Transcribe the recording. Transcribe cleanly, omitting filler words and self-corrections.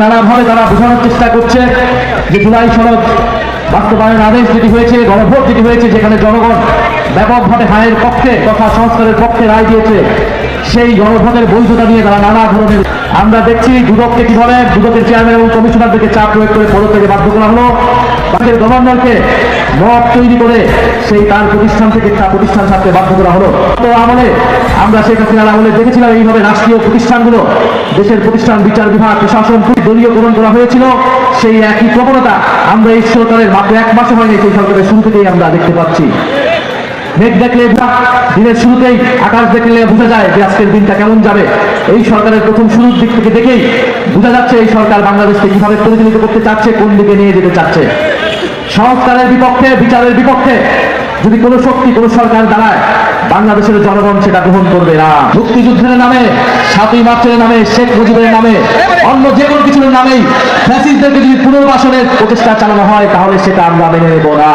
নানাভাবে তারা বোঝানোর চেষ্টা করছে যে জুলাই সনদ বাস্তবায়নের আদেশ যেটি হয়েছে, গণভোট যেটি হয়েছে, যেখানে জনগণ ব্যাপকভাবে হায়ের পক্ষে তথা সংস্কারের পক্ষে রায় দিয়েছে, সেই গণভোটের বৈধতা নিয়ে তারা নানা ধরনের আমরা দেখছি দুদককে কিভাবে দুদকের চেয়ারম্যান এবং কমিশনারদেরকে চাপ প্রয়োগ করে পদত্যাগে বাধ্য করা হলো। বাংলাদেশের গভর্নরকে মত তৈরি করে সেই তার প্রতিষ্ঠান থেকে প্রতিষ্ঠান ছাড়তে বাধ্য করা হলো। তো আমলে আমরা শেখ হাসিনার আমলে দেখেছিলাম এইভাবে রাষ্ট্রীয় প্রতিষ্ঠানগুলো, দেশের প্রতিষ্ঠান, বিচার বিভাগ, প্রশাসন দলীয়করণ করা হয়েছিল। সেই একই প্রবণতা আমরা এই সরকারের মাত্র এক মাসে হয়নি, সেই সরকারের শুরু থেকেই আমরা দেখতে পাচ্ছি। মেঘ দেখলে দিনের শুরুতেই আকাশ দেখলে বোঝা যায় যে আজকের দিনটা কেমন যাবে। এই সরকারের প্রথম শুরুর দিক থেকে দেখেই বোঝা যাচ্ছে এই সরকার বাংলাদেশকে কিভাবে পরিচালিত করতে চাচ্ছে, কোন দিকে নিয়ে যেতে চাচ্ছে। সংস্কারের বিপক্ষে, বিচারের বিপক্ষে যদি কোনো শক্তি, কোনো সরকার দাঁড়ায়, বাংলাদেশের জনগণ সেটা গ্রহণ করবে না। মুক্তিযুদ্ধের নামে, ৭ই মার্চের নামে, শেখ মুজিবের নামে, অন্য যে কোনো কিছুর নামেই ফ্যাসিস্টদেরকে যদি পুনর্বাসনের প্রচেষ্টা চালানো হয়, তাহলে সেটা আমরা মেনে নেব না।